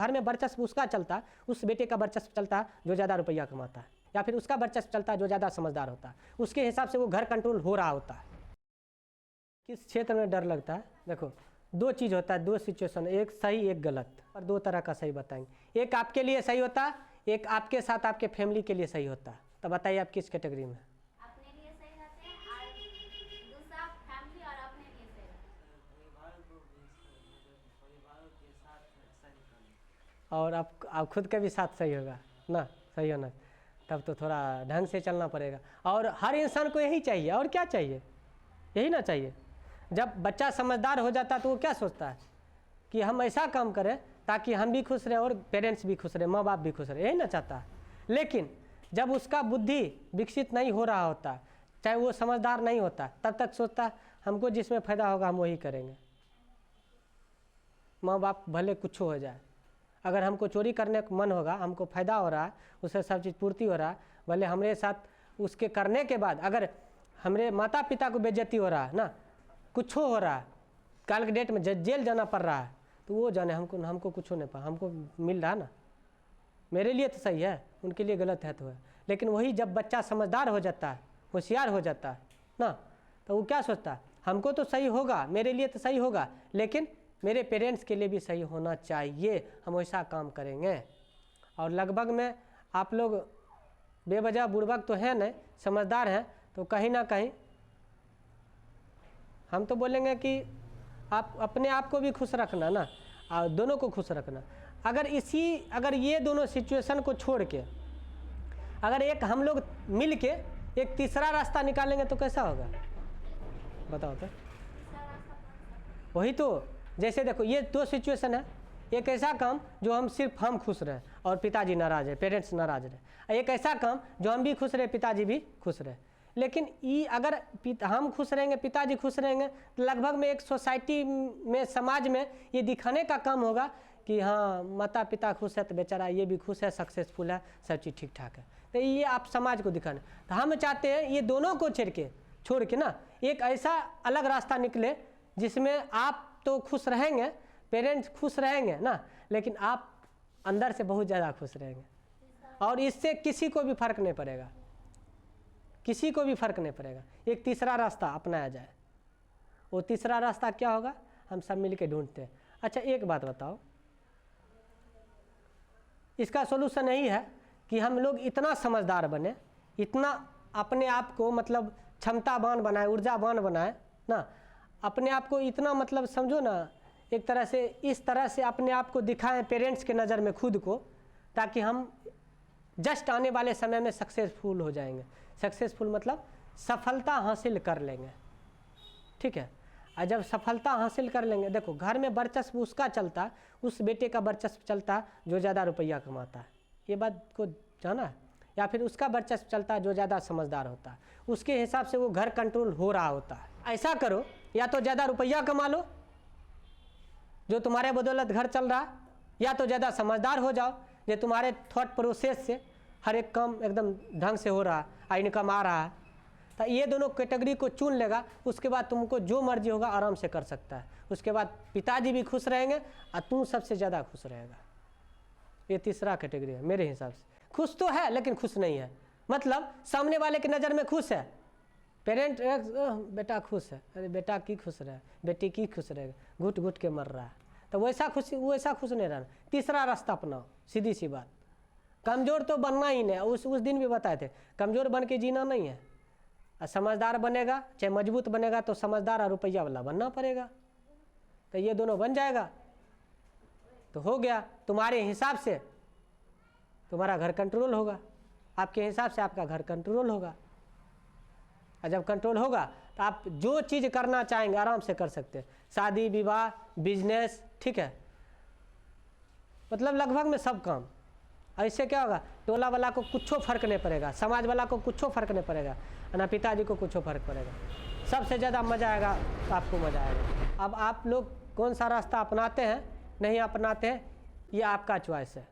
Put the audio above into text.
घर में वर्चस्व उसका चलता, उस बेटे का वर्चस्व चलता जो ज़्यादा रुपया कमाता है, या फिर उसका वर्चस्व चलता जो ज़्यादा समझदार होता है। उसके हिसाब से वो घर कंट्रोल हो रहा होता है। किस क्षेत्र में डर लगता है? देखो, दो चीज़ होता है, दो सिचुएशन, एक सही एक गलत, और दो तरह का सही बताएंगे। एक आपके लिए सही होता है, एक आपके साथ आपके फैमिली के लिए सही होता है। तो बताइए आप किस कैटेगरी में? अपने लिए सही रहते हैं और दूसरा फैमिली और अपने लिए सही रहते हैं। और आप खुद के भी साथ सही होगा ना, सही होना, तब तो थोड़ा ढंग से चलना पड़ेगा। और हर इंसान को यही चाहिए, और क्या चाहिए? यही ना चाहिए। जब बच्चा समझदार हो जाता है तो वो क्या सोचता है कि हम ऐसा काम करें ताकि हम भी खुश रहें और पेरेंट्स भी खुश रहें, माँ बाप भी खुश रहें, यही ना चाहता है। लेकिन जब उसका बुद्धि विकसित नहीं हो रहा होता, चाहे वो समझदार नहीं होता, तब तक सोचता है हमको जिसमें फ़ायदा होगा हम वही करेंगे। माँ बाप भले कुछ हो जाए, अगर हमको चोरी करने का मन होगा, हमको फ़ायदा हो रहा है, उससे सब चीज़ पूर्ति हो रहा है, भले हमारे साथ उसके करने के बाद अगर हमारे माता पिता को बेइज्जती हो रहा है ना, कुछ हो रहा है, कल के डेट में जेल जाना पड़ रहा है, तो वो जाने, हमको कुछ नहीं पा, हमको मिल रहा है ना, मेरे लिए तो सही है, उनके लिए गलत है तो है। लेकिन वही जब बच्चा समझदार हो जाता है, होशियार हो जाता है ना, तो वो क्या सोचता है, हमको तो सही होगा, मेरे लिए तो सही होगा, लेकिन मेरे पेरेंट्स के लिए भी सही होना चाहिए, हम वैसा काम करेंगे। और लगभग में आप लोग बेवजह बुड़बक तो हैं नहीं, समझदार हैं, तो कहीं ना कहीं हम तो बोलेंगे कि आप अपने आप को भी खुश रखना ना, और दोनों को खुश रखना। अगर ये दोनों सिचुएशन को छोड़ के अगर एक हम लोग मिल के एक तीसरा रास्ता निकालेंगे तो कैसा होगा बताओ तो? वही तो, जैसे देखो ये दो सिचुएशन है, एक ऐसा काम जो हम सिर्फ हम खुश रहें और पिताजी नाराज है, पेरेंट्स नाराज रहे, एक ऐसा काम जो हम भी खुश रहे, पिताजी भी खुश रहे। लेकिन ये अगर हम खुश रहेंगे, पिताजी खुश रहेंगे, तो लगभग में एक सोसाइटी में, समाज में ये दिखाने का काम होगा कि हाँ माता पिता खुश है तो बेचारा ये भी खुश है, सक्सेसफुल है, सब चीज़ ठीक ठाक है। तो ये आप समाज को दिखाना, तो हम चाहते हैं ये दोनों को छोड़ के ना एक ऐसा अलग रास्ता निकले जिसमें आप तो खुश रहेंगे, पेरेंट्स खुश रहेंगे ना, लेकिन आप अंदर से बहुत ज़्यादा खुश रहेंगे, और इससे किसी को भी फर्क नहीं पड़ेगा, किसी को भी फर्क नहीं पड़ेगा। एक तीसरा रास्ता अपनाया जाए, वो तीसरा रास्ता क्या होगा हम सब मिल के ढूंढते हैं। अच्छा एक बात बताओ, इसका सोल्यूशन यही है कि हम लोग इतना समझदार बने, इतना अपने आप को मतलब क्षमतावान बनाए, ऊर्जावान बनाए ना, अपने आप को इतना मतलब समझो ना, एक तरह से इस तरह से अपने आप को दिखाएं पेरेंट्स के नज़र में खुद को, ताकि हम जस्ट आने वाले समय में सक्सेसफुल हो जाएंगे। सक्सेसफुल मतलब सफलता हासिल कर लेंगे, ठीक है। और जब सफलता हासिल कर लेंगे, देखो घर में वर्चस्व उसका चलता, उस बेटे का वर्चस्व चलता जो ज़्यादा रुपया कमाता है, ये बात को जाना है, या फिर उसका वर्चस्व चलता है जो ज़्यादा समझदार होता है, उसके हिसाब से वो घर कंट्रोल हो रहा होता है। ऐसा करो, या तो ज़्यादा रुपया कमा लो जो तुम्हारे बदौलत घर चल रहा, या तो ज़्यादा समझदार हो जाओ जो तुम्हारे थॉट प्रोसेस से हर एक काम एकदम ढंग से हो रहा है, इनकम आ रहा है। तो ये दोनों कैटेगरी को चुन लेगा, उसके बाद तुमको जो मर्जी होगा आराम से कर सकता है। उसके बाद पिताजी भी खुश रहेंगे और तू सबसे ज़्यादा खुश रहेगा। ये तीसरा कैटेगरी है मेरे हिसाब से। खुश तो है लेकिन खुश नहीं है, मतलब सामने वाले की नज़र में खुश है, पेरेंट बेटा खुश है, अरे बेटा की खुश रहे, बेटी की खुश रहेगा, घुट घुट के मर रहा है, तो वैसा खुश नहीं रहना। तीसरा रास्ता अपनाओ, सीधी सी बात, कमज़ोर तो बनना ही नहीं। उस दिन भी बताए थे, कमज़ोर बन के जीना नहीं है, और समझदार बनेगा, चाहे मजबूत बनेगा तो समझदार और रुपया वाला बनना पड़ेगा। तो ये दोनों बन जाएगा तो हो गया, तुम्हारे हिसाब से तुम्हारा घर कंट्रोल होगा, आपके हिसाब से आपका घर कंट्रोल होगा, और जब कंट्रोल होगा तो आप जो चीज़ करना चाहेंगे आराम से कर सकते हैं, शादी विवाह, बिजनेस, ठीक है, मतलब लगभग में सब काम। ऐसे क्या होगा, टोला वाला को कुछ फर्क नहीं पड़ेगा, समाज वाला को कुछ फर्क नहीं पड़ेगा, ना पिताजी को कुछ फर्क पड़ेगा, सबसे ज़्यादा मज़ा आएगा, आपको मज़ा आएगा। अब आप लोग कौन सा रास्ता अपनाते हैं नहीं अपनाते हैं, ये आपका चॉइस है।